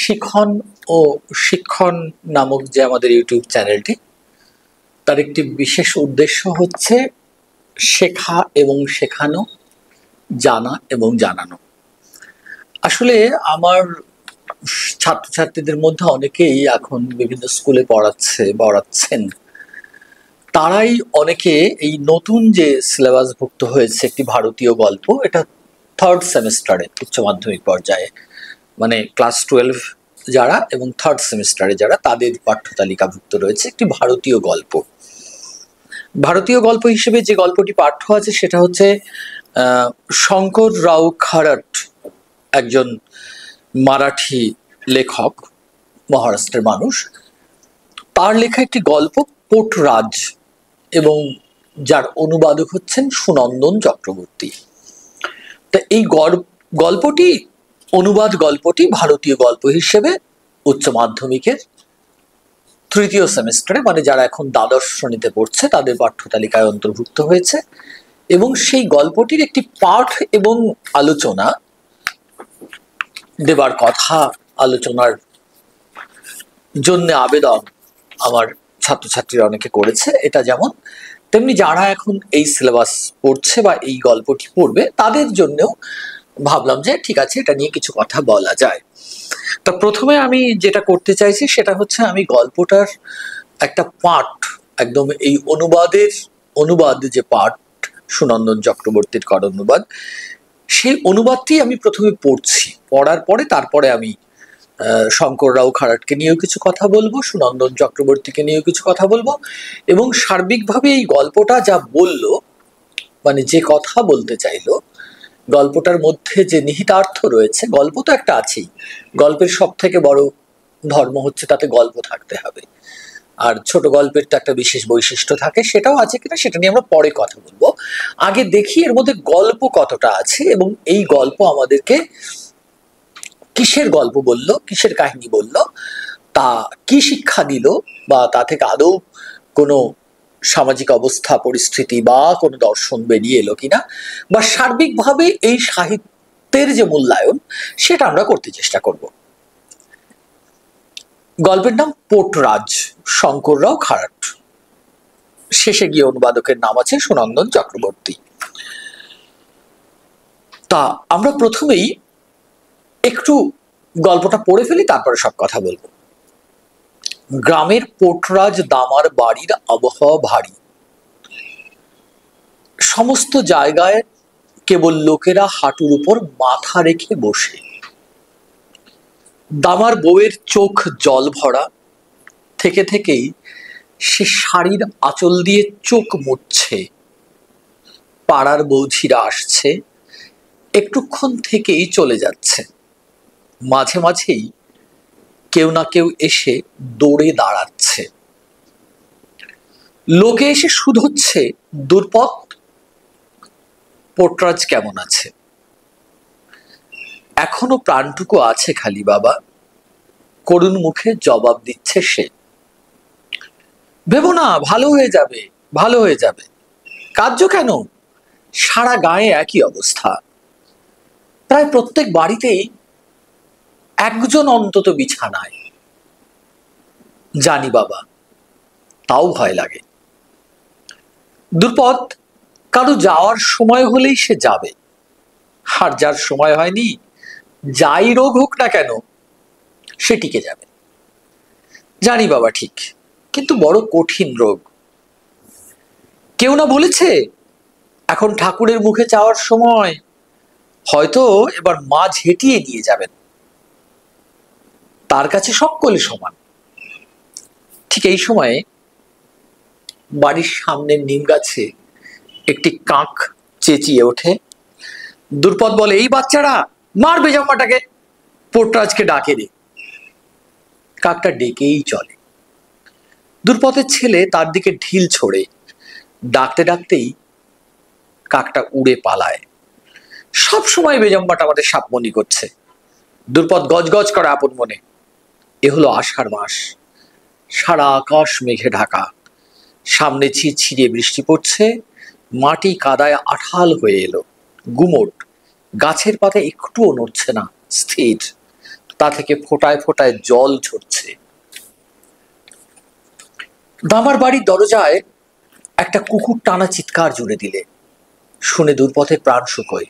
শিখন ও শিক্ষণ নামক যে আমাদের ইউটিউব চ্যানেলটি, তার একটি বিশেষ উদ্দেশ্য হচ্ছে শেখা এবং শেখানো, জানা এবং জানানো। আসলে আমার ছাত্রছাত্রীদের মধ্যে অনেকেই এখন বিভিন্ন স্কুলে পড়াচ্ছেন। তারাই অনেকে এই নতুন যে সিলেবাসভুক্ত হয়েছে একটি ভারতীয় গল্প, এটা থার্ড সেমিস্টারে উচ্চ মাধ্যমিক পর্যায়ে, মানে ক্লাস 12 যারা এবং থার্ড সেমিস্টারে যারা, তাদের পাঠ্য তালিকাভুক্ত রয়েছে একটি ভারতীয় গল্প। ভারতীয় গল্প হিসেবে যে গল্পটি পাঠ্য আছে সেটা হচ্ছে শঙ্কর রাও খারাট, একজন মারাঠি লেখক, মহারাষ্ট্রের মানুষ। তার লেখা একটি গল্প পোটরাজ, এবং যার অনুবাদক হচ্ছেন সুনন্দন চক্রবর্তী। তা এই গল্পটি ভারতীয় গল্প হিসেবে উচ্চ মাধ্যমিকের তৃতীয় সেমিস্টারে, মানে যারা এখন দ্বাদশ শ্রেণীতে পড়ছে, তাদের পাঠ্য তালিকায় অন্তর্ভুক্ত হয়েছে। এবং সেই গল্পটির একটি পাঠ এবং আলোচনা দেবার কথা, আলোচনার জন্য আবেদন আমার ছাত্রছাত্রীরা অনেকে করেছে। এটা যেমন তেমনি যারা এখন এই সিলেবাস পড়ছে বা এই গল্পটি পড়বে, তাদের জন্যও ভাবলাম যে ঠিক আছে, এটা নিয়ে কিছু কথা বলা যায়। তা প্রথমে আমি যেটা করতে চাইছি সেটা হচ্ছে, আমি গল্পটার একটা পাঠ, একদম এই অনুবাদ যে পাঠ, সুনন্দন চক্রবর্তীর করা অনুবাদ, সেই অনুবাদটি আমি প্রথমে পড়ছি। পড়ার পরে তারপরে আমি শঙ্কর রাও খারাটকে নিয়েও কিছু কথা বলবো, সুনন্দন চক্রবর্তীকে নিয়েও কিছু কথা বলবো, এবং সার্বিকভাবে এই গল্পটা যা বললো, মানে যে কথা বলতে চাইলো, গল্পটার মধ্যে যে নিহিতার্থ রয়েছে, গল্প তো একটা আছেই, গল্পের সব থেকে বড় ধর্ম হচ্ছে তাতে গল্প থাকতে হবে, আর ছোট গল্পের তো একটা বিশেষ বৈশিষ্ট্য থাকে, সেটাও আছে কিনা সেটা নিয়ে আমরা পরে কথা বলবো। আগে দেখি এর মধ্যে গল্প কতটা আছে, এবং এই গল্প আমাদেরকে কিসের গল্প বললো, কিসের কাহিনী বললো, তা কি শিক্ষা দিল, বা তা থেকে আদৌ কোনো সামাজিক অবস্থা, পরিস্থিতি বা কোনো দর্শন বেরিয়ে এলো কিনা, বা সার্বিকভাবে এই সাহিত্যের যে মূল্যায়ন, সেটা আমরা করতে চেষ্টা করব। গল্পের নাম পোটরাজ, শঙ্কর রাও খারাট। শেষে গিয়ে অনুবাদকের নাম আছে সুনন্দন চক্রবর্তী। তা আমরা প্রথমেই একটু গল্পটা পড়ে ফেলি, তারপরে সব কথা বলবো। গ্রামের পোটরাজ দামার বাড়ির আবহাওয়া ভারী। সমস্ত জায়গায় কেবল লোকেরা হাঁটুর উপর মাথা রেখে বসে। দামার বউয়ের চোখ জল ভরা, থেকে থেকেই সে শাড়ির আঁচল দিয়ে চোখ মুছছে। পাড়ার বৌঝিরা আসছে, একটুক্ষণ থেকেই চলে যাচ্ছে। মাঝে মাঝেই কেউ না কেউ এসে দৌড়ে দাঁড়াচ্ছে। লোকে এসে শুধোচ্ছে, দুর্পদ পোটরাজ কেমন আছে? এখনো প্রাণটুকু আছে খালি বাবা, করুণ মুখে জবাব দিচ্ছে সে। ভেবো না, ভালো হয়ে যাবে, ভালো হয়ে যাবে। কার্য কেন? সারা গায়ে একই অবস্থা। প্রায় প্রত্যেক বাড়িতেই একজন অন্তত বিছানায়। জানি বাবা, তাও ভয় লাগে। দুর্পদ কারো যাওয়ার সময় হলেই সে যাবে, আর যার সময় হয়নি, যাই রোগ হোক না কেন, সে টিকে যাবে। জানি বাবা ঠিক, কিন্তু বড় কঠিন রোগ। কেউ না বলেছে এখন ঠাকুরের মুখে চাওয়ার সময়, হয়তো এবার মা ঝেঁটিয়ে নিয়ে যাবেন, তার কাছে সকলে সমান। ঠিক এই সময়ে বাড়ির সামনের নিম গাছে একটি কাক চেঁচিয়ে ওঠে। দুর্পদ বলে, এই বাচ্চারা, মার বেজাম্মাটাকে, পোটরাজকে ডাকে দে। কাকটা ডেকেই চলে। দুর্পদের ছেলে তার দিকে ঢিল ছোড়ে, ডাকতে ডাকতেই কাকটা উড়ে পালায়। সব সময় বেজম্মাটা আমাদের সাপমনি করছে। দুর্পদ গজগজ করে আপন মনে। এ হলো আষাঢ় মাস, সারা আকাশ মেঘে ঢাকা, সামনে ছিঁড়ছিড়ে বৃষ্টি পড়ছে, মাটি কাদায় আঠাল হয়ে এলো, গুমোট, গাছের পাতা একটুও নড়ছে না, স্থির। তা থেকে ফোঁটায় ফোঁটায় জল ঝরছে। দামার বাড়ির দরজায় একটা কুকুর টানা চিৎকার জুড়ে দিলে শুনে দূরপথের প্রাণ শুকোয়।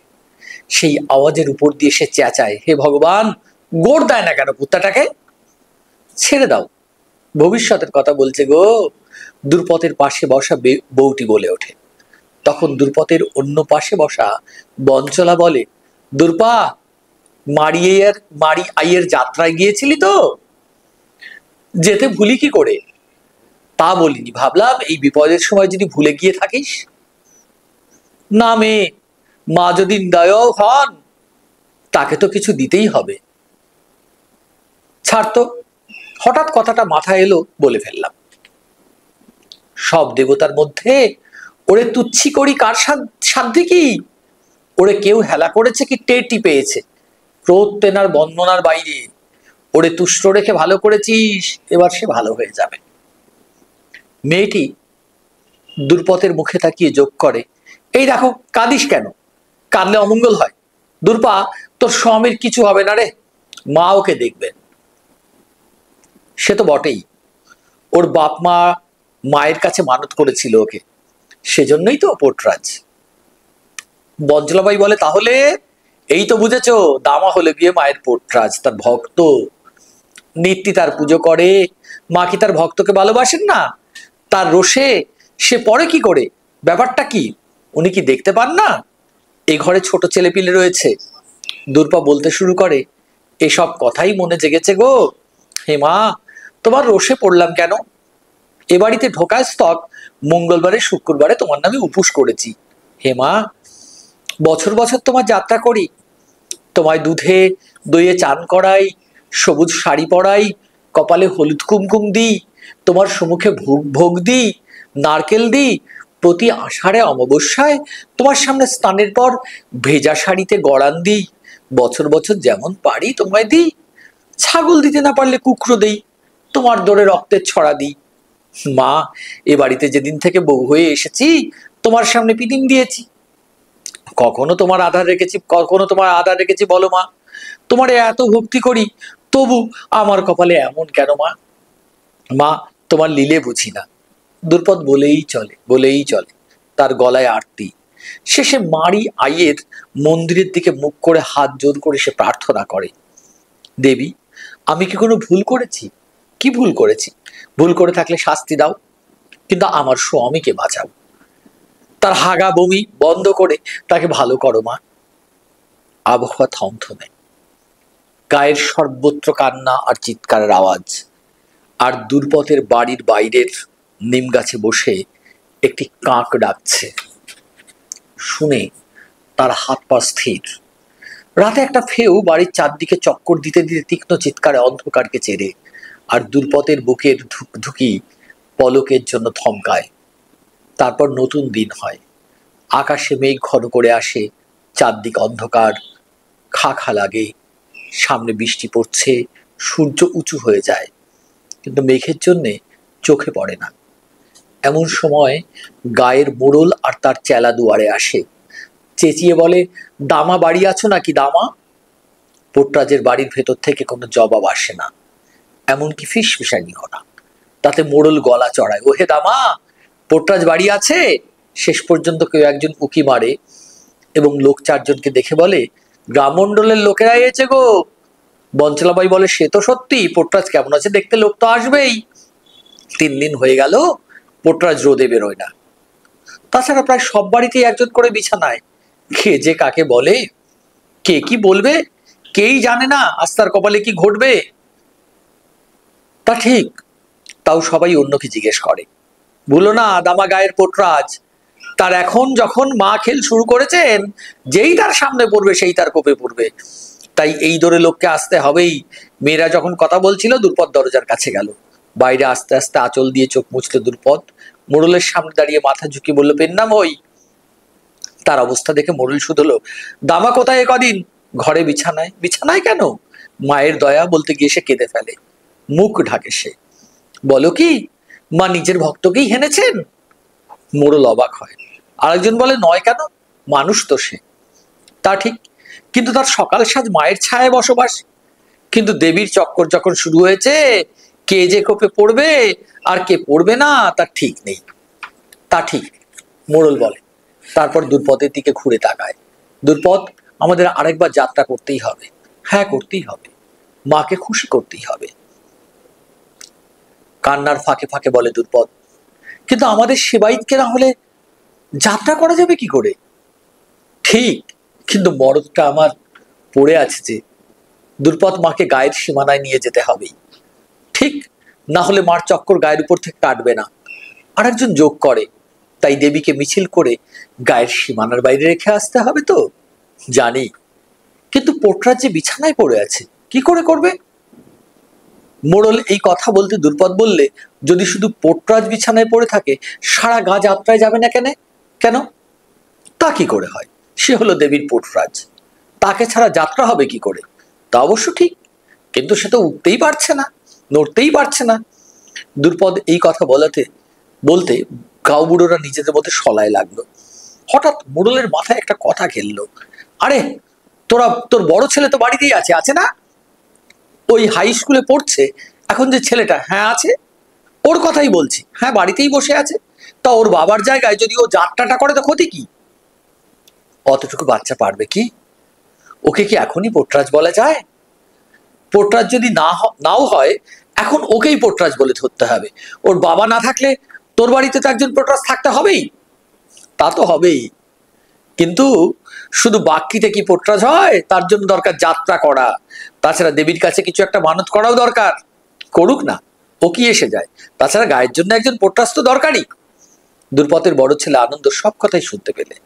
সেই আওয়াজের উপর দিয়ে সে চেঁচায়, হে ভগবান, গোড় দেয় না কেন কুত্তাটাকে? ছেড়ে দাও, ভবিষ্যতের কথা বলছে গো। দূরপথের পাশে বসা বউটি বলে ওঠে। তখন দূরপথের অন্য পাশে বসা বঞ্চলা বলে, দূর্পা, মারি আইয়ের যাত্রায় গিয়েছিলি তো? যেতে ভুলি কি করে? তা বলিনি, ভাবলাম এই বিপদের সময় যদি ভুলে গিয়ে থাকিস। না মেয়ে, মা যদি দয়াও হন, তাকে তো কিছু দিতেই হবে। ছাড় তো, হঠাৎ কথাটা মাথায় এলো, বলে ফেললাম। সব দেবতার মধ্যে ওরে তুচ্ছি করি কার সাধ্যে কি? ওরে কেউ হেলা করেছে কি টেরটি পেয়েছে? ক্রোধ তেনার বন্দনার বাইরে। ওরে তুষ্ট রেখে ভালো করেছিস, এবার সে ভালো হয়ে যাবে। মেয়েটি দূরপথের মুখে তাকিয়ে যোগ করে, এই দেখো, কাঁদিস কেন? কাঁদলে অমঙ্গল হয়। দূর্পা, তোর স্বামীর কিছু হবে না রে, মা ওকে দেখবেন। সে তো বটেই, ওর বাপ মা মায়ের কাছে মানত করেছিল ওকে, সেজন্যই তো পোটরাজ। বঞ্চলাবাই বলে, তাহলে এই তো বুঝেছ, দামা হলে গিয়ে মায়ের পোটরাজ, তার ভক্ত। নিত্যি তার পুজো করে। মা কি তার ভক্তকে ভালোবাসেন না? তার রোষে সে পড়ে কি করে? ব্যাপারটা কি উনি কি দেখতে পান না? এই ঘরে ছোট ছেলেপিলে রয়েছে। দূর্পা বলতে শুরু করে, এসব কথাই মনে জেগেছে গো। হে মা, তোমার রোষে পড়লাম কেন? এ বাড়িতে ঢোকায় স্তক মঙ্গলবারে শুক্রবারে তোমার নামে উপোস করেছি। হে মা, বছর বছর তোমার যাত্রা করি, তোমায় দুধে দইয়ে চান করাই, সবুজ শাড়ি পরাই, কপালে হলুদ কুমকুম দিই, তোমার সম্মুখে ভোগ দিই, নারকেল দিই। প্রতি আষাঢ়ে অমাবস্যায় তোমার সামনে স্নানের পর ভেজা শাড়িতে গড়ান দিই। বছর বছর যেমন পারি তোমায় দিই। ছাগল দিতে না পারলে কুকরো দিই, তোমার দরে রক্তের ছড়া দিই। মা, এ বাড়িতে যেদিন থেকে বউ হয়ে এসেছি তোমার সামনে পিদিম দিয়েছি। কখনো তোমার আধার রেখেছি বলো মা? তোমার এত ভক্তি করি, তবু আমার কপালে এমন কেন মা? মা, তোমার লীলে বুঝি না। দূরপথ বলেই চলে, তার গলায় আরতি। শেষে মারি আইয়ের মন্দিরের দিকে মুখ করে হাত জোর করে সে প্রার্থনা করে, দেবী, আমি কি কোনো ভুল করেছি? কি ভুল করেছি? ভুল করে থাকলে শাস্তি দাও, কিন্তু আমার স্বামীকে বাঁচাও। তার হাগা বমি বন্ধ করে তাকে ভালো করো মা। আবহাওয়া থমথমে, গায়ের সর্বত্র কান্না আর চিৎকারের আওয়াজ। আর দূরপথের বাড়ির বাইরের নিম গাছে বসে একটি কাক ডাকছে। শুনে তার হাত পা স্থির। রাতে একটা ফেউ বাড়ির চারদিকে চক্কর দিতে দিতে তীক্ষ্ণ চিৎকারে অন্ধকারকে চেরে, আর দূরপথের বুকের ধুকধুকি পলকের জন্য থমকায়। তারপর নতুন দিন হয়। আকাশে মেঘ ঘন করে আসে, চারদিক অন্ধকার, খা খা লাগে। সামনে বৃষ্টি পড়ছে, সূর্য উঁচু হয়ে যায়, কিন্তু মেঘের জন্যে চোখে পড়ে না। এমন সময় গায়ের মোড়ল আর তার চেলা দুয়ারে আসে, চেঁচিয়ে বলে, দামা বাড়ি আছো নাকি দামা? পোটরাজের বাড়ির ভেতর থেকে কোনো জবাব আসে না, এমনকি ফিসফিসানিও না। তাতে মোড়ল গলা চড়ায়, ওহে দামা, পোটরাজ বাড়ি আছে? শেষ পর্যন্ত কেউ একজন উকি মারে এবং লোক চারজনকে দেখে বলে, গ্রামমণ্ডলের লোকেরা এসেছে গো। বঞ্চলাবাই বলে, সে তো সত্যি, পোটরাজ কেমন আছে দেখতে লোক তো আসবেই। 3 দিন হয়ে গেল পোটরাজ রোদে বেরোয় না। তাছাড়া প্রায় সব বাড়িতেই একজন করে বিছানায়। কে যে কাকে বলে, কে কি বলবে, কেই জানে না আজ তার কপালে কি ঘটবে। তা ঠিক, তাও সবাই অন্যকে জিজ্ঞেস করে। ভুলো না, দামা গায়ের পোটরাজ। তার এখন যখন মা খেল শুরু করেছেন, যেই তার সামনে পড়বে সেই তার কোপে পড়বে। তাই এই দরে লোককে আসতে হবেই। মেয়েরা যখন কথা বলছিল, দূরপথ দরজার কাছে গেল। বাইরে আস্তে আস্তে আঁচল দিয়ে চোখ মুছলো দূরপথ। মোড়লের সামনে দাঁড়িয়ে মাথা ঝুঁকি বলল, পেন্নাম হই। তার অবস্থা দেখে মোড়ল শুধলো, দামা কোথায় কদিন? ঘরে বিছানায়। বিছানায় কেন? মায়ের দয়া বলতে গিয়ে সে কেঁদে ফেলে, মুখ ঢাকে সে। বলো কি, মা নিজের ভক্তকেই হেনেছেন? মোড়ল অবাক হয়। আরেকজন বলে, নয় কেন, মানুষ তো সে। তা ঠিক, কিন্তু তার সকাল সাজ মায়ের ছায়ায় বসবাস। কিন্তু দেবীর চক্কর যখন শুরু হয়েছে, কে যে কোপে পড়বে আর কে পড়বে না তার ঠিক নেই। তা ঠিক, মোড়ল বলে। তারপর দুর্পদের দিকে ঘুরে তাকায়। দুর্পদ, আমাদের আরেকবার যাত্রা করতেই হবে। হ্যাঁ, করতেই হবে, মাকে খুশি করতেই হবে। কান্নার ফাঁকে ফাঁকে বলে দুর্পদ, কিন্তু আমাদের সেবাইতকে না হলে যাত্রা করা যাবে কি করে? ঠিক, কিন্তু মরদটা আমার পড়ে আছে যে। দুর্পদ মাকে গায়ের সীমানায় নিয়ে যেতে হবেই। ঠিক, না হলে মার চক্কর গায়ের উপর থেকে কাটবে না। আর একজন যোগ করে, তাই দেবীকে মিছিল করে গায়ের সীমানার বাইরে রেখে আসতে হবে। তো জানি, কিন্তু পোটরাজ যে বিছানায় পড়ে আছে, কি করে করবে? মোড়ল এই কথা বলতে দুর্পদ বললে, যদি শুধু পোটরাজ বিছানায় পড়ে থাকে, সারা গা যাত্রায় যাবে না কেন? কেন? তা কি করে হয়? সে হলো দেবীর পোটরাজ, তাকে ছাড়া যাত্রা হবে কি করে? তা অবশ্য ঠিক, কিন্তু সে তো উঠতেই পারছে না, নড়তেই পারছে না। দুর্পদ এই কথা বলতে গাঁও বুড়োরা নিজেদের মধ্যে সলায় লাগলো। হঠাৎ মোড়লের মাথায় একটা কথা খেললো, আরে তোর বড় ছেলে তো বাড়িতেই আছে, আছে না? ওই হাই স্কুলে পড়ছে এখন যে ছেলেটা, হ্যাঁ আছে, ওর কথাই বলছি। হ্যাঁ, বাড়িতেই বসে আছে। তা ওর বাবার জায়গায় যদি ও যাত্রাটা করে তো ক্ষতি কি? অতটুকু বাচ্চা পারবে কি? ওকে কি এখনই পোটরাজ বলা যায়? পোটরাজ যদি নাও হয়, এখন ওকেই পোটরাজ বলে ধরতে হবে। ওর বাবা না থাকলে তোর বাড়িতে তো একজন পোটরাজ থাকতে হবেই। তা তো হবেই, কিন্তু শুধু বাক্যিতে কি পোটরাজ হয়? তার জন্য দরকার যাত্রা করা। তাছাড়া দেবীর কাছে কিছু একটা মানত করাও দরকার। করুক না, ও কি এসে যায়? তাছাড়া গায়ের জন্য একজন পোটরাজ তো দরকারই। দুর্পদের বড় ছেলে আনন্দ সব কথাই শুনতে পেলে।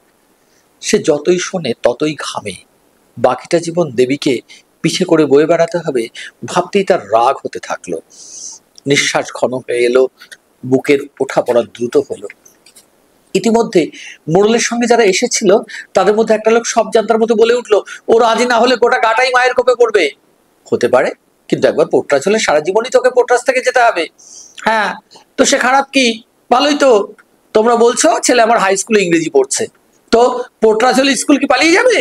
সে যতই শোনে ততই ঘামে। বাকিটা জীবন দেবীকে পিছে করে বয়ে বেড়াতে হবে ভাবতেই তার রাগ হতে থাকলো। নিঃশ্বাস ঘন হয়ে এলো, বুকের ওঠা পড়া দ্রুত হলো। ইতিমধ্যে মোড়লের সঙ্গে যারা এসেছিল তাদের মধ্যে একটা লোক সব জানতার মতো বলে উঠলো, ও রাজি না হলে গোটা গাটাই মায়ের কোপে পড়বে। হতে পারে, কিন্তু একবার পোটরাজ হলে সারা জীবনই তোকে পোটরাজ থেকে যেতে হবে। হ্যাঁ, তো সে খারাপ কি? ভালোই তো। তোমরা বলছো ছেলে আমার হাই স্কুলে ইংরেজি পড়ছে, তো পোটরাজ হলে স্কুল কি পালিয়ে যাবে?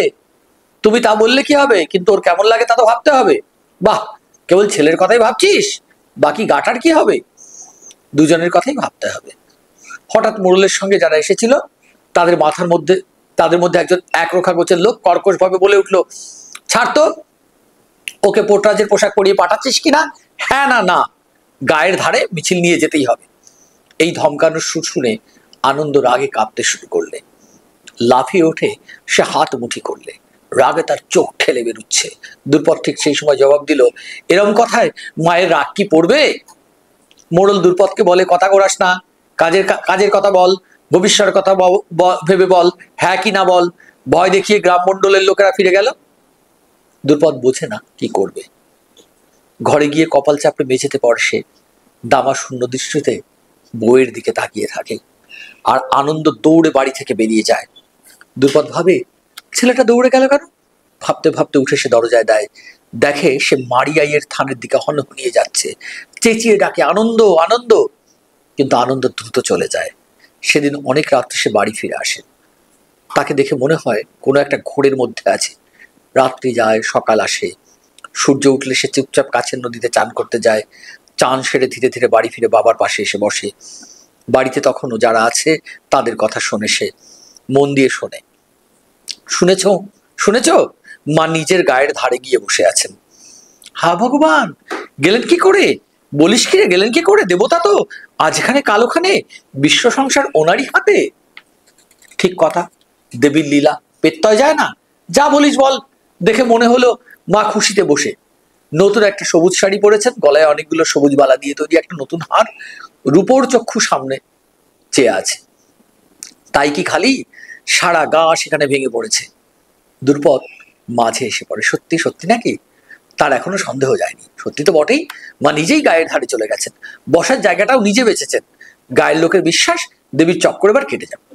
তুমি তা বললে কি হবে? কিন্তু ওর কেমন লাগে তা তো ভাবতে হবে। বাহ, কেবল ছেলের কথাই ভাবছিস, বাকি গাটার কি হবে? দুজনের কথাই ভাবতে হবে। হঠাৎ মোড়লের সঙ্গে যারা এসেছিল তাদের মধ্যে একজন একরোখা গোছের লোক কর্কশ ভাবে বলে উঠলো, ছাড় তো, ওকে পোটরাজের পোশাক পরিয়ে পাঠাচ্ছিস কিনা? হ্যাঁ না না, গায়ের ধারে মিছিল নিয়ে যেতেই হবে। এই ধমকানোর সুর শুনে আনন্দ রাগে কাঁপতে শুরু করলে। লাফিয়ে ওঠে সে, হাত মুঠি করলে। রাগে তার চোখ ঠেলে বেরুচ্ছে। দুর্পদ ঠিক সেই সময় জবাব দিল, এরম কথায় মায়ের রাগ কি পড়বে? মোড়ল দুর্পদকে বলে, কথা গোড়াস না, কাজের কথা বল, ভবিষ্যতের কথা ভেবে বল, হ্যাঁ কি না বল। ভয় দেখিয়ে গ্রাম মন্ডলের লোকেরা ফিরে গেল। দুর্পদ বোঝে না কি করবে। ঘরে গিয়ে কপাল চাপড়ে মেঝেতে পড়ে সে। দামা শূন্য দৃষ্টিতে বইয়ের দিকে তাকিয়ে থাকে। আর আনন্দ দৌড়ে বাড়ি থেকে বেরিয়ে যায়। দুর্পদ ভাবে, ছেলেটা দৌড়ে গেল কেন? ভাবতে ভাবতে উঠে সে দরজায় দেয়। দেখে সে মারিয়াইয়ের থানের দিকে হনহনিয়ে যাচ্ছে। চেঁচিয়ে ডাকে, আনন্দ আনন্দ! কিন্তু আনন্দ দ্রুত চলে যায়। সেদিন অনেক রাত্রে সে বাড়ি ফিরে আসে। তাকে দেখে মনে হয় কোনো একটা ঘোরের মধ্যে আছে। রাত্রি যায়, সকাল আসে। সূর্য উঠলে সে চুপচাপ কাছের নদীতে চান করতে যায়। চান সেরে ধীরে ধীরে বাড়ি ফিরে বাবার পাশে এসে বসে। বাড়িতে তখনও যারা আছে তাদের কথা শোনে সে, মন দিয়ে শোনে। শুনেছ শুনেছ, মা নিজের গায়ের ধারে গিয়ে বসে আছেন। হা ভগবান, গেলেন কি করে? বলিস কি রে, গেলেন কি করে? দেবতা তো আজ এখানে কাল ওখানে, বিশ্ব সংসার ওনারই হাতে। ঠিক কথা, দেবীর লীলা পেত্তয় যায় না। যা বলিস বল। দেখে মনে হলো মা খুশিতে বসে। নতুন একটা সবুজ শাড়ি পরেছেন, গলায় অনেকগুলো সবুজ বালা দিয়ে তৈরি একটা নতুন হার, রূপোর চক্ষু সামনে চেয়ে আছে। তাই কি খালি, সারা গা সেখানে ভেঙে পড়েছে। দুর্পদ মাঝে এসে পড়ে। সত্যি সত্যি নাকি? তার এখনো সন্দেহ যায়নি। সত্যি তো বটেই, মা নিজেই গায়ের ধারে চলে গেছেন, বসার জায়গাটাও নিজে বেঁচেছেন। গায়ের লোকের বিশ্বাস দেবীর চক্কর এবার কেটে যাবে।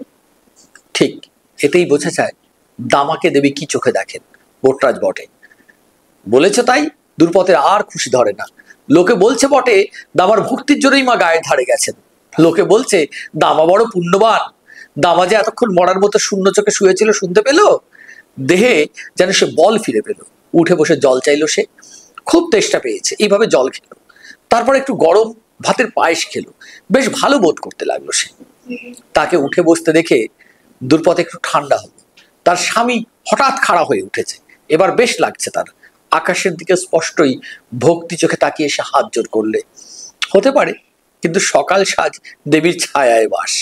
ঠিক এতেই বোঝা যায় দামাকে দেবী কি চোখে দেখেন। পোটরাজ বটে, বলেছ তাই দুর্পদের আর খুশি ধরে না। লোকে বলছে বটে দামার ভক্তির জন্যই মা গায়ের ধারে গেছেন। লোকে বলছে দামা বড় পুণ্যবান। দামা যে এতক্ষণ মরার মতো শূন্য চোখে শুয়েছিল, শুনতে পেল, দেহে যেন সে বল ফিরে পেল। উঠে বসে জল চাইল সে। খুব তেষ্টা পেয়েছে, এইভাবে জল খেলো, তারপর একটু গরম ভাতের পায়েস খেলো, বেশ ভালো বোধ করতে লাগলো সে। তাকে উঠে বসতে দেখে দুর্পদ একটু ঠান্ডা হলো। তার স্বামী হঠাৎ খাড়া হয়ে উঠেছে, এবার বেশ লাগছে তার। আকাশের দিকে স্পষ্টই ভক্তি চোখে তাকিয়ে সে হাত জোর করলে। হতে পারে, কিন্তু সকাল সাজ দেবীর ছায়ায় বাস,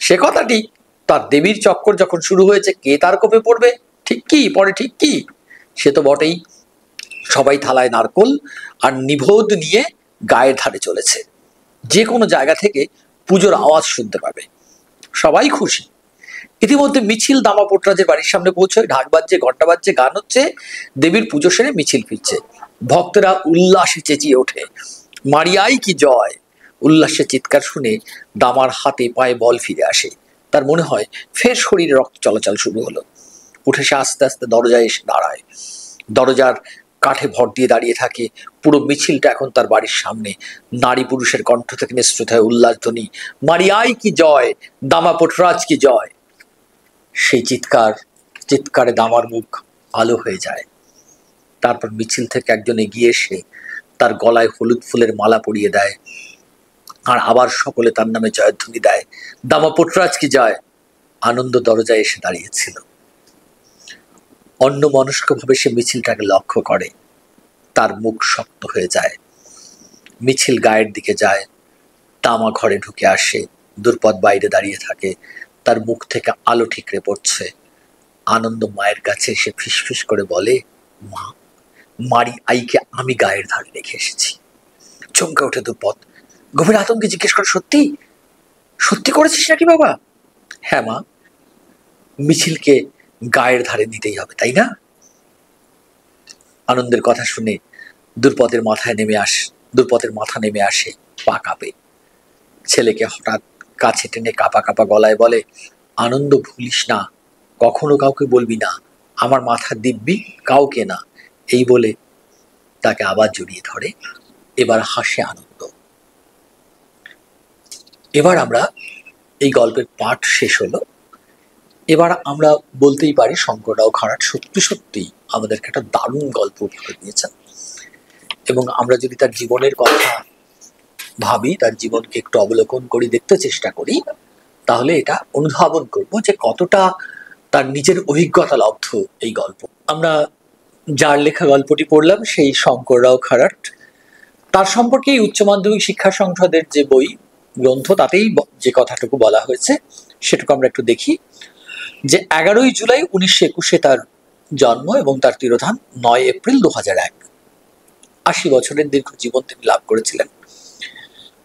সে কথাটি। তার দেবীর চক্কর যখন শুরু হয়েছে, কে তার কোপে পড়বে ঠিক কি পরে ঠিক কি, সে তো বটেই। সবাই থালায় নারকোল আর নিবোধ নিয়ে গায়ের ধারে চলেছে। যে কোনো জায়গা থেকে পুজোর আওয়াজ শুনতে পাবে, সবাই খুশি। ইতিমধ্যে মিছিল দামা পোটরাজের বাড়ির সামনে পৌঁছয়, ঢাক বাজছে, ঘন্টা বাজছে, গান হচ্ছে, দেবীর পুজো সেরে মিছিল ফিরছে। ভক্তরা উল্লাসে চেঁচিয়ে ওঠে, মারিয়াই কি জয়। উল্লাসের চিৎকার শুনে দামার হাতে পায়ে বল ফিরে আসে। তার মনে হয় ফের শরীরে রক্ত চলাচল শুরু হলো। উঠে সে আস্তে আস্তে দরজায় এসে দাঁড়ায়। দরজার কাঠে ভর দিয়ে দাঁড়িয়ে থাকে। পুরো মিছিলটা এখন তার বাড়ির সামনে। নারী পুরুষের কণ্ঠ থেকে নিঃসৃত হয় উল্লাসধ্বনি, মারিয়াই কি জয়, দামা পোটরাজ কি জয়। সেই চিৎকারে দামার মুখ আলো হয়ে যায়। তারপর মিছিল থেকে একজন এগিয়ে এসে তার গলায় হলুদ ফুলের মালা পরিয়ে দেয়, আর আবার সকলে তার নামে জয়ধ্বনি দেয়, দামা পোটরাজ কি জয়। আনন্দ দরজায় এসে দাঁড়িয়েছিল। অন্যমনস্কভাবে সে মিছিলটাকে লক্ষ্য করে। তার মুখ শক্ত হয়ে যায়। মিছিল গায়ের দিকে যায়, দামা ঘরে ঢুকে আসে। দুর্পদ বাইরে দাঁড়িয়ে থাকে, তার মুখ থেকে আলো ঠিকরে পড়ছে। আনন্দ মায়ের কাছে এসে ফিসফিস করে বলে, মা, মারি আইকে আমি গায়ের ধারে রেখে এসেছি। চমকে ওঠে দুর্পদ, গভীর আতঙ্কে জিজ্ঞেস করে, সত্যি সত্যি করেছিস নাকি বাবা? হ্যাঁ মা, মিছিলকে গায়ের ধারে নিতেই হবে, তাই না? আনন্দের কথা শুনে দুর্পদের মাথা নেমে আসে, পা কাঁপে। ছেলেকে হঠাৎ কাছে টেনে কাঁপা কাঁপা গলায় বলে, আনন্দ, ভুলিস না, কখনো কাউকে বলবি না, আমার মাথা দিব্যি, কাউকে না। এই বলে তাকে আবার জড়িয়ে ধরে। এবার হাসে আনন্দ। এবার আমরা এই গল্পের পাঠ শেষ হলো। এবার আমরা বলতেই পারি শঙ্কররাও খাড়াট সত্যি সত্যি আমাদেরকে একটা দারুণ গল্প উপহার দিয়েছেন। এবং আমরা যদি তার জীবনের কথা ভাবি, তার জীবনকে একটু অবলোকন করি, দেখতে চেষ্টা করি, তাহলে এটা অনুধাবন করব যে কতটা তার নিজের অভিজ্ঞতা লব্ধ এই গল্প। আমরা যার লেখা গল্পটি পড়লাম সেই শঙ্কররাও খাড়াট। তার সম্পর্কে এই উচ্চ মাধ্যমিক শিক্ষা সংসদের যে বই গ্রন্থ, তাতেই যে কথাটুকু বলা হয়েছে সেটুকু আমরা একটু দেখি। যে 11ই জুলাই 1921 তার জন্ম এবং তার তিরোধান 9 এপ্রিল 2001। 80 বছরের দীর্ঘ জীবন তিনি লাভ করেছিলেন।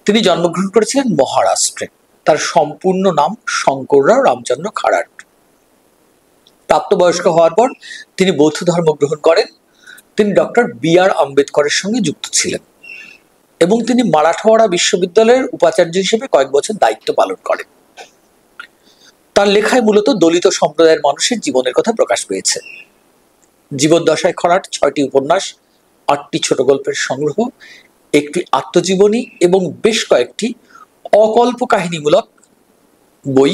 তিনি জন্মগ্রহণ করেছিলেন মহারাষ্ট্রে। তার সম্পূর্ণ নাম শঙ্কররাও রামচন্দ্র খাড়াট। প্রাপ্তবয়স্ক হওয়ার পর তিনি বৌদ্ধ ধর্ম গ্রহণ করেন। তিনি ডক্টর B.R. আম্বেদকরের সঙ্গে যুক্ত ছিলেন এবং তিনি মারাঠওয়াড়া বিশ্ববিদ্যালয়ের উপাচার্য হিসেবে কয়েক বছর দায়িত্ব পালন করেন। তার লেখায় মূলত দলিত সম্প্রদায়ের মানুষের জীবনের কথা প্রকাশ পেয়েছে। জীবদ্দশায় খাড়াট 6টি উপন্যাস, 8টি ছোট গল্পের সংগ্রহ, একটি আত্মজীবনী এবং বেশ কয়েকটি অকল্প কাহিনীমূলক বই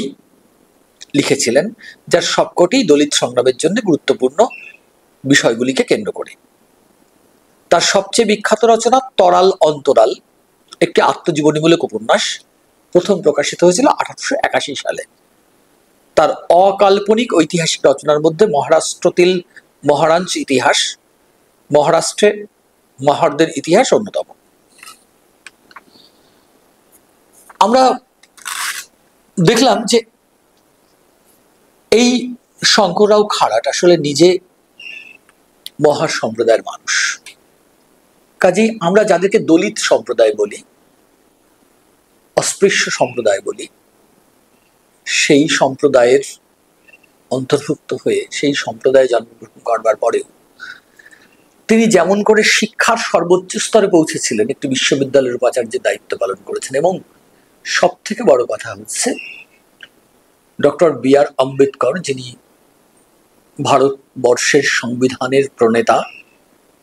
লিখেছিলেন, যার সবকটি দলিত সংগ্রামের জন্য গুরুত্বপূর্ণ বিষয়গুলিকে কেন্দ্র করে। তার সবচেয়ে বিখ্যাত রচনা তরাল অন্তরাল, একটি আত্মজীবনীমূলক উপন্যাস, প্রথম প্রকাশিত হয়েছিল 1881 সালে। তার অকাল্পনিক ঐতিহাসিক রচনার মধ্যে মহারাষ্ট্রতিল মহারাঞ্চ ইতিহাস, মহারাষ্ট্রে মহারদের ইতিহাস অন্যতম। আমরা দেখলাম যে এই শঙ্কররাও খাড়াট আসলে নিজে মহা সম্প্রদায়ের মানুষ। কাজেই আমরা যাদেরকে দলিত সম্প্রদায় বলি, অস্পৃশ্য সম্প্রদায় বলি, সেই সম্প্রদায়ের অন্তর্ভুক্ত হয়ে সেই সম্প্রদায়ে জন্মগ্রহণ করবার পরেও তিনি যেমন করে শিক্ষার সর্বোচ্চ স্তরে পৌঁছেছিলেন, একটি বিশ্ববিদ্যালয়ের উপাচার্যের দায়িত্ব পালন করেছেন, এবং সব থেকে বড় কথা হচ্ছে ডক্টর B.R. আম্বেদকর, যিনি ভারতবর্ষের সংবিধানের প্রণেতা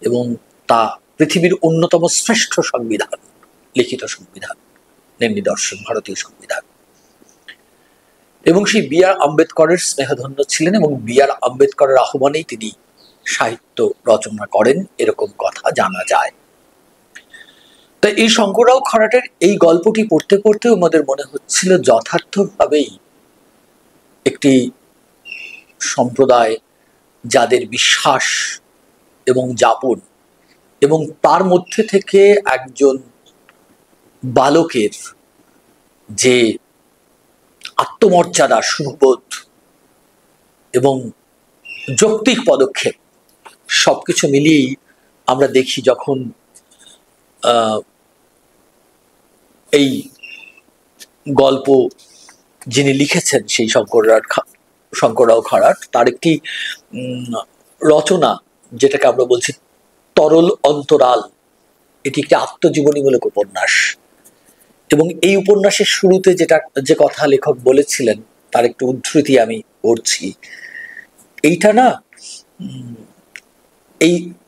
এবং তা পৃথিবীর অন্যতম শ্রেষ্ঠ সংবিধান, লিখিত সংবিধান, নিদর্শন ভারতীয় সংবিধান, এবং সেই B.R. আম্বেদকরের স্নেহধন্য ছিলেন এবং B.R. আম্বেদকরের আহ্বানেই তিনি সাহিত্য রচনা করেন এরকম কথা জানা যায়। তাই এই শঙ্কররাও খরাটের এই গল্পটি পড়তে পড়তেও আমাদের মনে হচ্ছিল যথার্থভাবেই একটি সম্প্রদায় যাদের বিশ্বাস এবং যাপন এবং তার মধ্যে থেকে একজন বালকের যে আত্মমর্যাদা, শুভবোধ এবং যৌক্তিক পদক্ষেপ সবকিছু মিলিয়েই আমরা দেখি যখন এই গল্প যিনি লিখেছেন সেই শঙ্কররাও খরাট, তার একটি রচনা যেটাকে আমরা বলছি তরল অন্তরাল, এটি একটি আত্মজীবনীমূলক উপন্যাস। এবং এই উপন্যাসের শুরুতে যে কথা লেখক বলেছিলেন তার একটু উদ্ধৃতি আমি পড়ছি। এইটা না,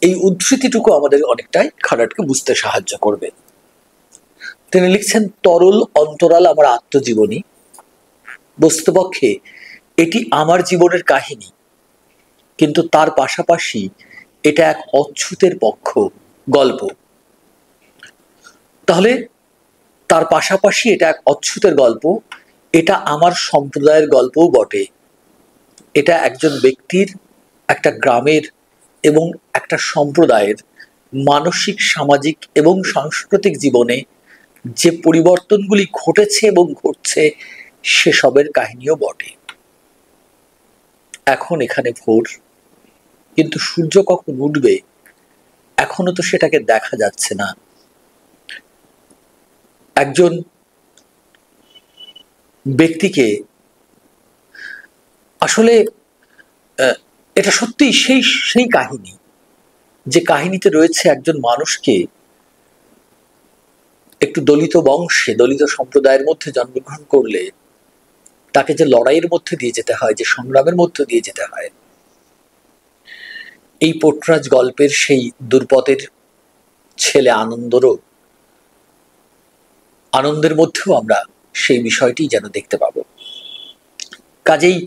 এই উদ্ধৃতিটুকু আমাদের অনেকটাই খরাটকে বুঝতে সাহায্য করবে। তিনি লিখছেন, তরল অন্তরাল আমার আত্মজীবনী। বস্তুপক্ষে এটি আমার জীবনের কাহিনী, কিন্তু তার পাশাপাশি এটা এক অচ্যুতের পক্ষ গল্প। তাহলে তার পাশাপাশি এটা এক অচ্যুতের গল্প, এটা আমার সম্প্রদায়ের গল্পও বটে। এটা একজন ব্যক্তির, একটা গ্রামের এবং একটা সম্প্রদায়ের মানসিক, সামাজিক এবং সাংস্কৃতিক জীবনে যে পরিবর্তনগুলি ঘটেছে এবং ঘটছে সেসবের কাহিনীও বটে। এখন এখানে ভোর, কিন্তু সূর্য কখন উঠবে এখনো তো সেটাকে দেখা যাচ্ছে না। একজন ব্যক্তিকে আসলে এটা সত্যি সেই কাহিনী, যে কাহিনীতে রয়েছে একজন মানুষকে একটু দলিত বংশে, দলিত সম্প্রদায়ের মধ্যে জন্মগ্রহণ করলে তাকে যে লড়াইয়ের মধ্যে দিয়ে যেতে হয়, যে সংগ্রামের মধ্যে দিয়ে যেতে হয়, এই পোটরাজ গল্পের সেই দুর্পদের ছেলে আনন্দের মধ্যেও আমরা সেই বিষয়টি যেন দেখতে পাবো। কাজেই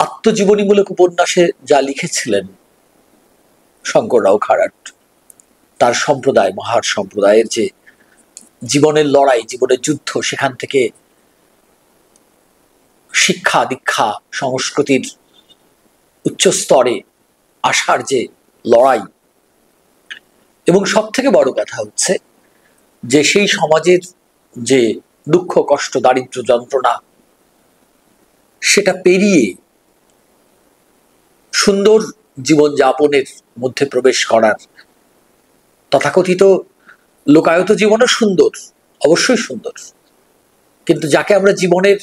আত্মজীবনীমূলক উপন্যাসে যা লিখেছিলেন শঙ্কররাও খরাট, তার সম্প্রদায়, মহার সম্প্রদায়ের যে জীবনের লড়াই, জীবনের যুদ্ধ, সেখান থেকে শিক্ষা দীক্ষা সংস্কৃতির উচ্চ স্তরে আসার যে লড়াই, এবং সব থেকে বড় কথা হচ্ছে যে সেই সমাজের যে দুঃখ, কষ্ট, দারিদ্র, যন্ত্রণা, সেটা পেরিয়ে সুন্দর জীবনযাপনের মধ্যে প্রবেশ করার, তথাকথিত লোকায়ত জীবনও সুন্দর, অবশ্যই সুন্দর, কিন্তু যাকে আমরা জীবনের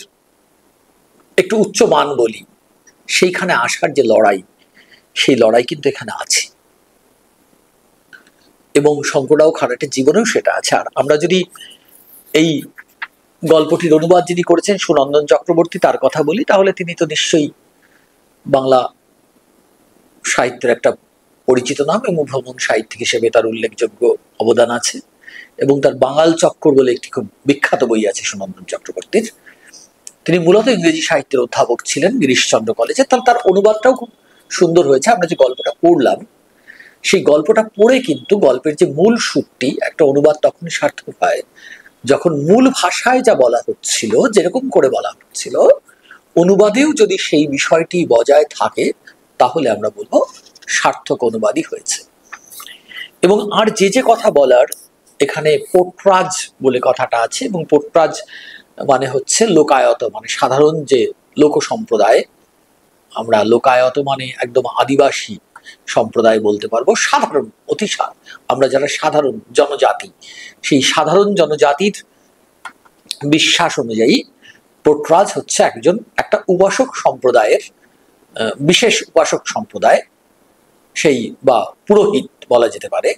একটু উচ্চ মান বলি, সেইখানে আসার যে লড়াই, সেই লড়াই কিন্তু এখানে আছে। এবং শঙ্কররাও খরাটের জীবনেও সেটা আছে। আর আমরা যদি এই গল্পটির অনুবাদ যিনি করেছেন সুনন্দন চক্রবর্তী, তার কথা বলি, তাহলে তিনি তো নিশ্চয়ই বাংলা সাহিত্যের একটা পরিচিত নাম এবং ভ্রমণ সাহিত্যিক হিসেবে তার উল্লেখযোগ্য অবদান আছে। এবং তার বাঙাল চক্কর বলে একটি খুব বিখ্যাত বই আছে সুনন্দন চক্রবর্তীর। তিনি মূলত ইংরেজি সাহিত্যের অধ্যাপক ছিলেন গিরিশচন্দ্র কলেজে। তার অনুবাদটাও খুব সুন্দর হয়েছে। আমরা যে গল্পটা পড়লাম, সেই গল্পটা পড়ে কিন্তু গল্পের যে মূল সুরটি, একটা অনুবাদ তখনই সার্থক হয় যখন মূল ভাষায় যা বলা হচ্ছিল, যেরকম করে বলা হচ্ছিল, অনুবাদেও যদি সেই বিষয়টি বজায় থাকে, তাহলে আমরা বলবো সার্থক অনুবাদই হয়েছে। এবং আর যে কথা বলার, এখানে পোটরাজ বলে কথাটা আছে, এবং পোটরাজ মানে হচ্ছে লোকায়ত, মানে সাধারণ যে লোক সম্প্রদায়। আমরা লোকায়ত মানে একদম আদিবাসী সম্প্রদায় বলতে পারবো, সাধারণ, আমরা যারা সাধারণ জনজাতি, সেই সাধারণ জনজাতির বিশ্বাস অনুযায়ী পোটরাজ হচ্ছে একটা উপাসক সম্প্রদায়ের, বিশেষ উপাসক সম্প্রদায়, সেই বা পুরোহিত বলা যেতে পারে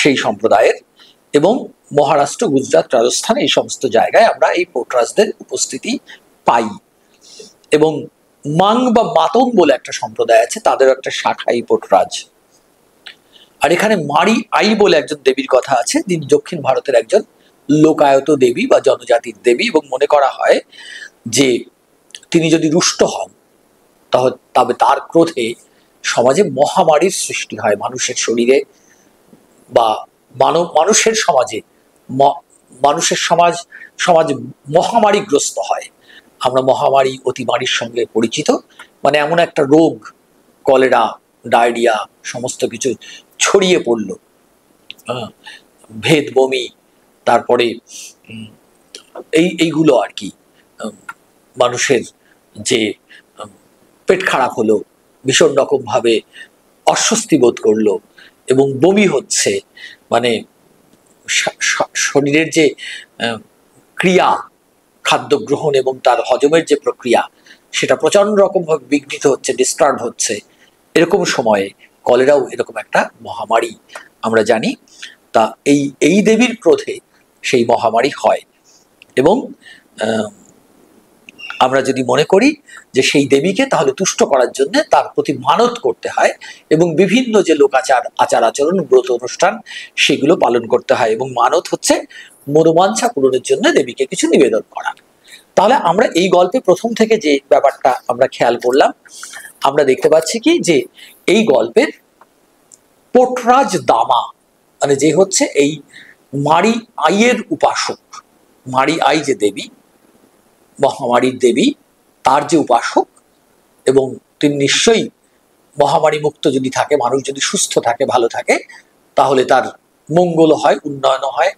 সেই সম্প্রদায়ের। এবং মহারাষ্ট্র, গুজরাট, রাজস্থান, এই সমস্ত জায়গায় আমরা এই পোটরাজদের উপস্থিতি পাই। এবং মাং বা মাতং বলে একটা সম্প্রদায় আছে, তাদের একটা শাখা এই পোটরাজ। আর এখানে মারি আই বলে একজন দেবীর কথা আছে, যিনি দক্ষিণ ভারতের একজন লোকায়ত দেবী বা জনজাতির দেবী, এবং মনে করা হয় যে তিনি যদি রুষ্ট হন তবে তার ক্রোধে সমাজে মহামারীর সৃষ্টি হয় মানুষের শরীরে বা মানুষের সমাজে, মানুষের সমাজ মহামারীগ্রস্ত হয়। আমরা মহামারী অতিমারীর সঙ্গে পরিচিত, মানে এমন একটা রোগ, কলেরা, ডায়রিয়া সমস্ত কিছু ছড়িয়ে পড়ল, ভেদ বমি, তারপরে এইগুলো আর কি, মানুষের যে পেট খারাপ হলো, ভীষণ রকম ভাবে অস্বস্তি বোধ করলো এবং বমি হচ্ছে, মানে শরীরের যে ক্রিয়া, খাদ্য গ্রহণ এবং তার হজমের যে প্রক্রিয়া, সেটা প্রচন্ড রকম ভাবে বিঘ্নিত হচ্ছে, ডিস্টার্ব হচ্ছে। এরকম সময়ে কলেরাও এরকম একটা মহামারী আমরা জানি। তা এই দেবীর ক্রোধে সেই মহামারী হয় এবং আমরা যদি মনে করি যে সেই দেবীকে তাহলে তুষ্ট করার জন্য তার প্রতি মানত করতে হয় এবং বিভিন্ন যে লোকাচার, আচার আচরণ, ব্রত অনুষ্ঠান সেগুলো পালন করতে হয় এবং মানত হচ্ছে মনোবাঞ্ছা পূরণের জন্য দেবীকে কিছু নিবেদন করা। তাহলে আমরা এই গল্পে প্রথম থেকে যে ব্যাপারটা আমরা খেয়াল করলাম, আমরা দেখতে পাচ্ছি কি যে এই গল্পের পোটরাজ দামা, মানে যে হচ্ছে এই মারি আইয়ের উপাসক, মারি আই যে দেবী, মহামারীর দেবী, তার যে উপাসক, এবং তিনি নিশ্চয়ই মহামারী মুক্ত যদি থাকে, মানুষ যদি সুস্থ থাকে, ভালো থাকে, তাহলে তার মঙ্গল হয়, উন্নয়ন হয়,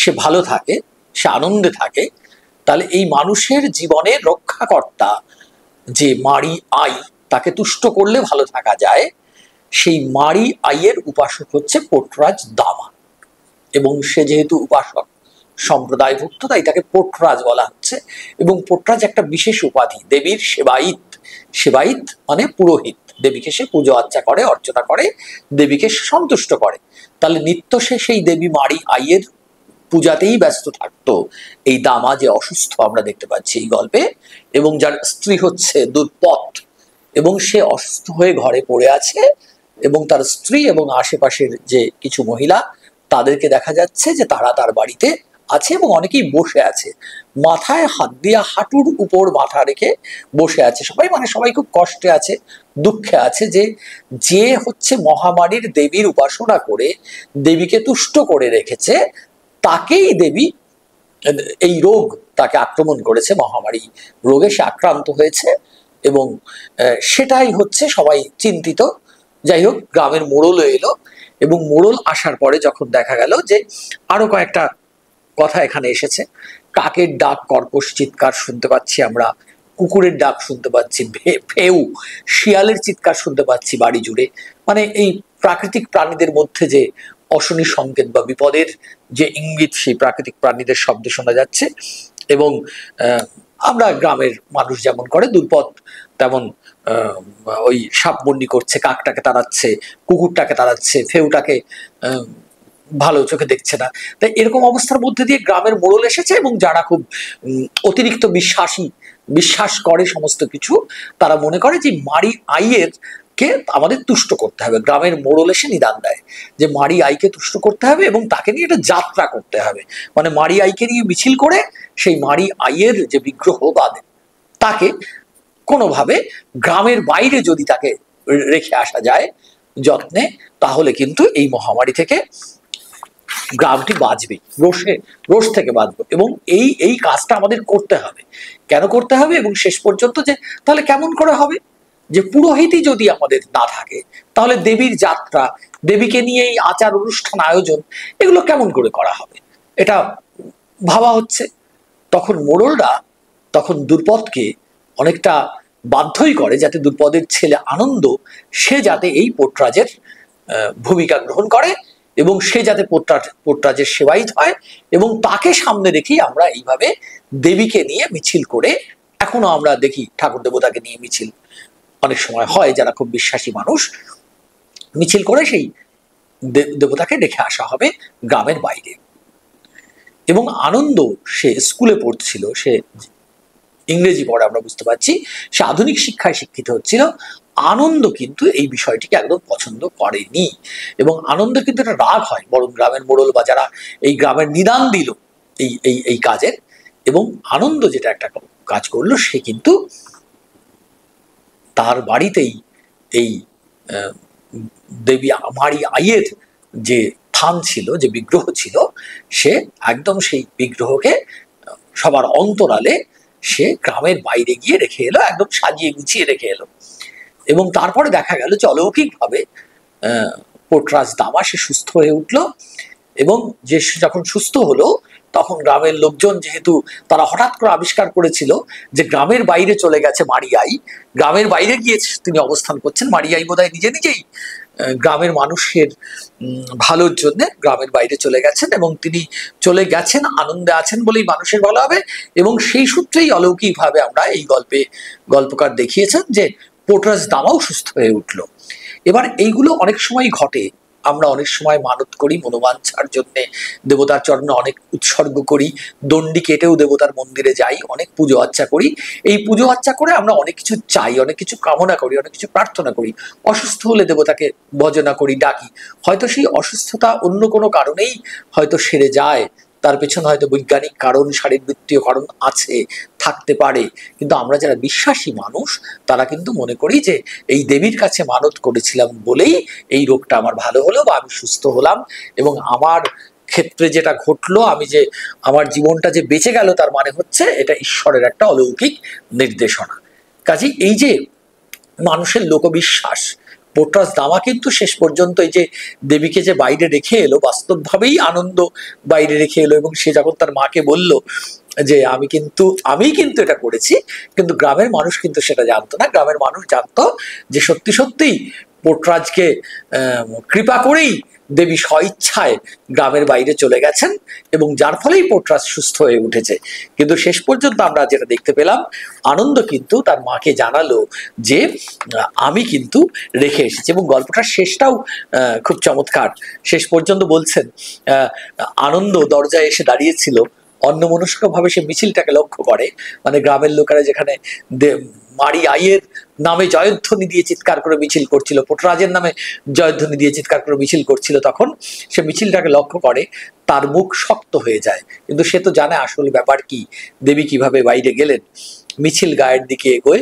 সে ভালো থাকে, সে আনন্দে থাকে। তাহলে এই মানুষের জীবনের রক্ষাকর্তা যে মারি আই, তাকে তুষ্ট করলে ভালো থাকা যায়, সেই মারি আইয়ের উপাসক হচ্ছে পোটরাজ দামা। এবং সে যেহেতু উপাসক সম্প্রদায়ভুক্ত, তাই তাকে পোটরাজ বলা হচ্ছে। এবং পোটরাজ একটা বিশেষ উপাধি, দেবীর সেবায়িত। সেবায়িত মানে পুরোহিত, দেবীকে সে পুজো আর্চা করে, অর্চনা করে, দেবীকে সন্তুষ্ট করে। তাহলে নিত্য সে সেই দেবী মারি আইয়ের পূজাতেই ব্যস্ত থাকতো। এই দামা যে অসুস্থ আমরা দেখতে পাচ্ছি এই গল্পে, এবং যার স্ত্রী হচ্ছে দুর্পদ, এবং সে অসুস্থ হয়ে ঘরে পড়ে আছে, এবং তার স্ত্রী এবং আশেপাশের যে কিছু মহিলা, তাদেরকে দেখা যাচ্ছে যে তারা তার বাড়িতে আছে এবং অনেকেই বসে আছে, মাথায় হাত দিয়া হাঁটুর উপর মাথা রেখে বসে আছে সবাই, মানে সবাই খুব কষ্টে আছে, দুঃখে আছে যে যে হচ্ছে মহামারীর দেবীর উপাসনা করে দেবীকে তুষ্ট করে রেখেছে, তাকেই দেবী, এই রোগ তাকে আক্রমণ করেছে, মহামারী রোগে সে আক্রান্ত হয়েছে এবং সেটাই হচ্ছে সবাই চিন্তিত। যাই হোক, গ্রামের মোড়ল এলো এবং মোড়ল আসার পরে যখন দেখা গেল যে আরো কয়েকটা কথা এখানে এসেছে, কাকের ডাক, কর্কশ চিৎকার শুনতে পাচ্ছি আমরা, কুকুরের ডাক শুনতে পাচ্ছি, ফেউ শিয়ালের চিৎকার শুনতে পাচ্ছি বাড়ি জুড়ে। মানে এই প্রাকৃতিক প্রাণীদের মধ্যে যে অশনি সংকেত বা বিপদের যে ইঙ্গিত, সেই প্রাকৃতিক প্রাণীদের শব্দ শোনা যাচ্ছে। এবং আমরা গ্রামের মানুষ যেমন করে, দুর্পদ তেমন ওই সাপবন্দি করছে, কাকটাকে তাড়াচ্ছে, কুকুরটাকে তাড়াচ্ছে, ফেউটাকে ভালো চোখে দেখছে না। তাই এরকম অবস্থার মধ্যে দিয়ে গ্রামের মোড়ল এসেছে এবং যারা খুব অতিরিক্ত বিশ্বাস করে সমস্ত কিছু, তারা মনে করে যে মারি আইয়ের কে আমাদের তুষ্ট করতে হবে। গ্রামের মোড়ল এসে নিদান দেয় যে মারি আইকে তুষ্ট করতে হবে এবং তাকে নিয়ে একটা যাত্রা করতে হবে, মানে মারি আইকে নিয়ে মিছিল করে সেই মারি আইয়ের যে বিগ্রহ বা তাকে কোনোভাবে গ্রামের বাইরে যদি তাকে রেখে আসা যায় যত্নে, তাহলে কিন্তু এই মহামারী থেকে গ্রামটি বাঁচবে, রোষ থেকে বাঁচবে। এবং এই কাজটা আমাদের করতে হবে। কেন করতে হবে এবং শেষ পর্যন্ত যে তাহলে কেমন করে হবে, যে পুরোহিতই যদি আমাদের না থাকে, তাহলে দেবীর যাত্রা, দেবীকে নিয়ে এই আচার অনুষ্ঠান আয়োজন, এগুলো কেমন করে করা হবে, এটা ভাবা হচ্ছে। তখন মোড়লরা তখন দুর্পদকে অনেকটা বাধ্যই করে যাতে দুর্পদের ছেলে আনন্দ, সে যাতে এই পোটরাজের ভূমিকা গ্রহণ করে এবং সে যাতে পোটরাজের সেবায়িত হয়, এবং তাকে সামনে রেখেই আমরা এইভাবে দেবীকে নিয়ে মিছিল করে, এখনো আমরা দেখি ঠাকুর দেবতাকে নিয়ে মিছিল অনেক সময় হয়, যারা খুব বিশ্বাসী মানুষ, মিছিল করে সেই দেবতাকে রেখে আসা হবে গ্রামের বাইরে। এবং আনন্দ, সে স্কুলে পড়ছিল, সে ইংরেজি পড়ে আমরা বুঝতে পারছি, সে আধুনিক শিক্ষায় শিক্ষিত হচ্ছিল। আনন্দ কিন্তু এই বিষয়টিকে একদম পছন্দ করেনি এবং আনন্দের কিন্তু একটা রাগ হয়, বরং গ্রামের মোড়ল বা যারা এই গ্রামের নিদান দিল এই কাজের, এবং আনন্দ যেটা একটা কাজ করলো, সে কিন্তু তার বাড়িতেই এই আহ, দেবী মারি আইয়ের যে থান ছিল, যে বিগ্রহ ছিল, সে একদম সেই বিগ্রহকে সবার অন্তরালে সে গ্রামের বাইরে গিয়ে রেখে এলো, একদম সাজিয়ে গুছিয়ে রেখে এলো। এবং তারপরে দেখা গেল যে অলৌকিকভাবে পোর্টরাজ দামা সে সুস্থ হয়ে উঠলো। এবং যে যখন সুস্থ হলো তখন গ্রামের লোকজন, যেহেতু তারা হঠাৎ করে আবিষ্কার করেছিল যে গ্রামের বাইরে চলে গেছে মারিয়াই, গ্রামের বাইরে গিয়ে তিনি অবস্থান করছেন, মারিয়াই বোধহয় নিজে নিজেই গ্রামের মানুষের ভালোর জন্য গ্রামের বাইরে চলে গেছেন, এবং তিনি চলে গেছেন আনন্দে আছেন বলেই মানুষের ভালো হবে। এবং সেই সূত্রেই অলৌকিকভাবে আমরা এই গল্পকার দেখিয়েছেন যে পোর্টরাজ দামাও সুস্থ হয়ে উঠল। এবার এইগুলো অনেক সময় ঘটে, আমরা অনেক সময় মানত করি মনোবাঞ্ছার জন্যে, দেবতার চরণে অনেক উৎসর্গ করি, দণ্ডি কেটেও দেবতার মন্দিরে যাই, অনেক পুজো আর্চা করি। এই পুজো আর্চা করে আমরা অনেক কিছু চাই, অনেক কিছু কামনা করি, অনেক কিছু প্রার্থনা করি। অসুস্থ হলে দেবতাকে ভজনা করি, ডাকি। হয়তো সেই অসুস্থতা অন্য কোনো কারণেই হয়তো সেরে যায়, তার পেছনে হয়তো বৈজ্ঞানিক কারণ, শারীরবৃত্তীয় কারণ আছে, থাকতে পারে। কিন্তু আমরা যারা বিশ্বাসী মানুষ তারা কিন্তু মনে করি যে এই দেবীর কাছে মানত করেছিলাম বলেই এই রোগটা আমার ভালো হলো বা আমি সুস্থ হলাম, এবং আমার ক্ষেত্রে যেটা ঘটলো, আমি যে আমার জীবনটা যে বেঁচে গেল, তার মানে হচ্ছে এটা ঈশ্বরের একটা অলৌকিক নির্দেশনা। কাজেই এই যে মানুষের লোকবিশ্বাস, পোর্টরাজ দামা কিন্তু শেষ পর্যন্ত এই যে দেবীকে যে বাইরে রেখে এলো, বাস্তবভাবেই আনন্দ বাইরে রেখে এলো। এবং সে যখন তার মাকে বলল যে আমি কিন্তু এটা করেছি, কিন্তু গ্রামের মানুষ কিন্তু সেটা জানতো না। গ্রামের মানুষ জানতো যে সত্যি সত্যিই পোর্টরাজকে কৃপা করেই দেবী স্বইচ্ছায় গ্রামের বাইরে চলে গেছেন, এবং যার ফলেই পোর্টরাজ সুস্থ হয়ে উঠেছে। কিন্তু শেষ পর্যন্ত আমরা যেটা দেখতে পেলাম, আনন্দ কিন্তু তার মাকে জানালো যে আমি কিন্তু রেখে এসেছি। এবং গল্পটার শেষটাও খুব চমৎকার। শেষ পর্যন্ত বলছেন, আনন্দ দরজায় এসে দাঁড়িয়েছিল, অন্যমনস্কভাবে সে মিছিলটাকে লক্ষ্য করে, মানে গ্রামের লোকেরা যেখানে মারি আইয়ের নামে জয়ধ্বনি দিয়ে চিৎকার করে মিছিল করছিল, পোর্টরাজের নামে জয়ধ্বনি দিয়ে চিৎকার করে মিছিল করছিল, তখন সে মিছিলটাকে লক্ষ্য করে, তার মুখ শক্ত হয়ে যায়। কিন্তু সে তো জানে আসল ব্যাপার কি, দেবী কিভাবে বাইরে গেলেন। মিছিল গায়ের দিকে এগোয়,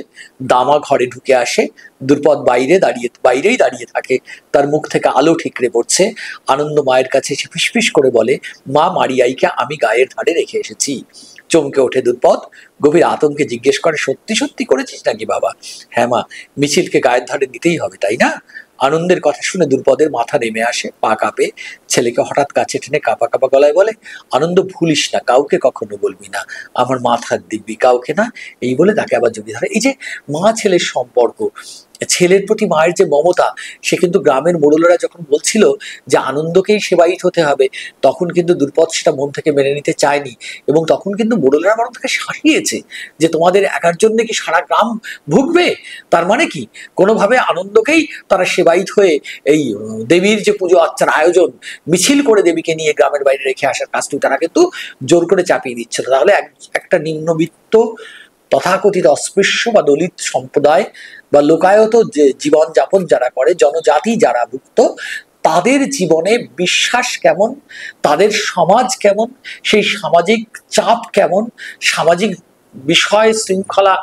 দামা ঘরে ঢুকে আসে, দ্রুপদ বাইরেই দাঁড়িয়ে থাকে, তার মুখ থেকে আলো ঠিকরে পড়ছে। আনন্দ মায়ের কাছে এসে ফিসফিস করে বলে, মা, মারিয়াইকে আমি গায়ের ধারে রেখে এসেছি। চমকে ওঠে দ্রুপদ, গভীর আতঙ্কে জিজ্ঞেস করে, সত্যি সত্যি করেছিস নাকি বাবা? হ্যাঁ মা, মিছিলকে গায়ের ধারে নিতেই হবে, তাই না? আনন্দের কথা শুনে দ্রুপদের মাথা নেমে আসে, পা কাঁপে। ছেলেকে হঠাৎ কাছে টেনে কাঁপা কাঁপা গলায় বলে, আনন্দ, ভুলিস না, কাউকে কখনো বলবি না, আমার মাথার দিব্যি, কাউকে না। এই বলে তাকে আবার জড়িয়ে ধরে। এই যে মা ছেলের সম্পর্ক, ছেলের প্রতি মায়ের যে মমতা, সে কিন্তু গ্রামের মোড়লেরা যখন বলছিল যে আনন্দকেই সেবায়িত হতে হবে, তখন কিন্তু দ্রুপদ সেটা মন থেকে মেনে নিতে চায়নি। এবং তখন কিন্তু মোড়লেরা বরং তাকে শাসিয়েছে যে তোমাদের একার জন্য কি সারা গ্রাম ভুগবে? তার মানে কি, কোনোভাবে আনন্দকেই তারা সেবায়িত হয়ে এই দেবীর যে পুজো আর্চার আয়োজন, মিছিল করে দেবীকে নিয়ে গ্রামের বাইরে রেখে আসার কাজটি তারা কিন্তু জোর করে চাপিয়ে দিচ্ছিল। তাহলে একটা নিম্নবিত্ত, তথাকথিত অস্পৃশ্য বা দলিত সম্প্রদায় বা লোকায়ত যে জীবনযাপন যারা করে, জনজাতি যারা ভুক্ত, তাদের জীবনে বিশ্বাস কেমন, তাদের সমাজ কেমন, সেই সামাজিক চাপ কেমন, সামাজিক বিষয় শৃঙ্খলা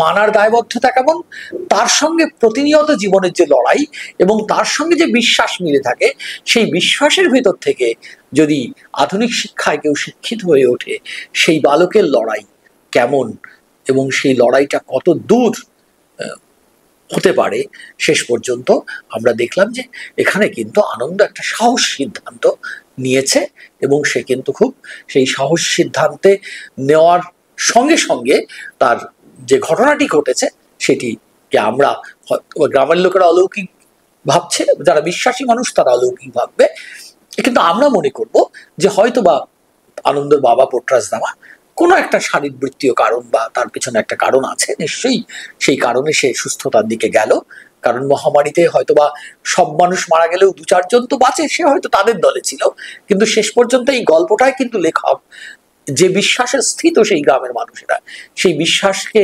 মানার দায়বদ্ধতা কেমন, তার সঙ্গে প্রতিনিয়ত জীবনের যে লড়াই এবং তার সঙ্গে যে বিশ্বাস মিলে থাকে, সেই বিশ্বাসের ভেতর থেকে যদি আধুনিক শিক্ষায় কেউ শিক্ষিত হয়ে ওঠে, সেই বালকের লড়াই কেমন এবং সেই লড়াইটা কত দূর হতে পারে, শেষ পর্যন্ত আমরা দেখলাম যে এখানে কিন্তু আনন্দ একটা সাহস সিদ্ধান্ত নিয়েছে। এবং সে কিন্তু খুব সেই সাহস সিদ্ধান্তে নেওয়ার সঙ্গে সঙ্গে তার যে ঘটনাটি ঘটেছে সেটিকে আমরা, গ্রামের লোকেরা অলৌকিক ভাবছে, যারা বিশ্বাসী মানুষ তারা অলৌকিক ভাববে, কিন্তু আমরা মনে করব যে হয়তো বা আনন্দের বাবা পোর্টরাজ দামা কোনো একটা শারীরবৃত্তীয় কারণ বা তার পেছনে একটা কারণ আছে নিশ্চয়ই, সেই কারণে সে সুস্থতার দিকে গেল। কারণ মহামারীতে হয়তোবা সব মানুষ মারা গেলেও 2-4 জন তো বাঁচে, সে হয়তো তাদের দলে ছিল। কিন্তু শেষ পর্যন্ত এই গল্পটায় কিন্তু লেখক যে বিশ্বাসে স্থিত সেই গ্রামের মানুষেরা, সেই বিশ্বাসকে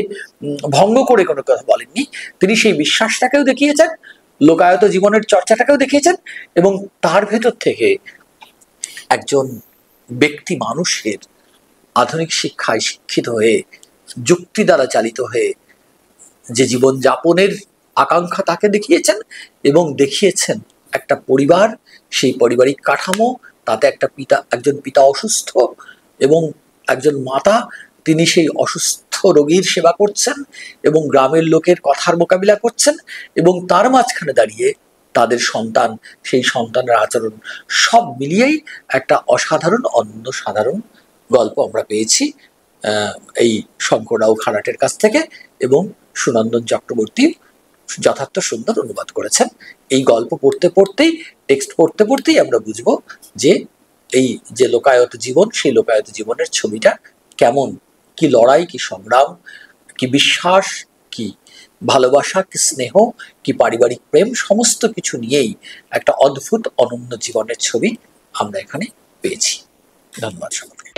ভঙ্গ করে কোনো কথা বলেননি। তিনি সেই বিশ্বাসটাকেও দেখিয়েছেন, লোকায়ত জীবনের চর্চাটাকেও দেখিয়েছেন, এবং তার ভেতর থেকে একজন ব্যক্তি মানুষের আধুনিক শিক্ষায় শিক্ষিত হয়ে, যুক্তি দ্বারা চালিত হয়ে যে জীবনযাপনের আকাঙ্ক্ষা তাকে দেখিয়েছেন এবং দেখিয়েছেন একটা পরিবার, সেই পারিবারিক কাঠামো, তাতে একজন পিতা অসুস্থ এবং একজন মাতা, তিনি সেই অসুস্থ রোগীর সেবা করছেন এবং গ্রামের লোকের কথার মোকাবিলা করছেন এবং তার মাঝখানে দাঁড়িয়ে তাদের সন্তান, সেই সন্তানের আচরণ, সব মিলিয়েই একটা অসাধারণ, অনন্য সাধারণ গল্প আমরা পেয়েছি এই শঙ্কররাও খারাটের কাছ থেকে, এবং সুনন্দন চক্রবর্তী যথার্থ সুন্দর অনুবাদ করেছেন। এই গল্প পড়তে পড়তেই, টেক্সট পড়তে পড়তেই আমরা বুঝবো যে এই যে লোকায়ত জীবন, সেই লোকায়ত জীবনের ছবিটা কেমন, কি লড়াই, কি সংগ্রাম, কি বিশ্বাস, কি ভালোবাসা, কি স্নেহ, কি পারিবারিক প্রেম, সমস্ত কিছু নিয়েই একটা অদ্ভুত অনন্য জীবনের ছবি আমরা এখানে পেয়েছি। ধন্যবাদ সকলকে।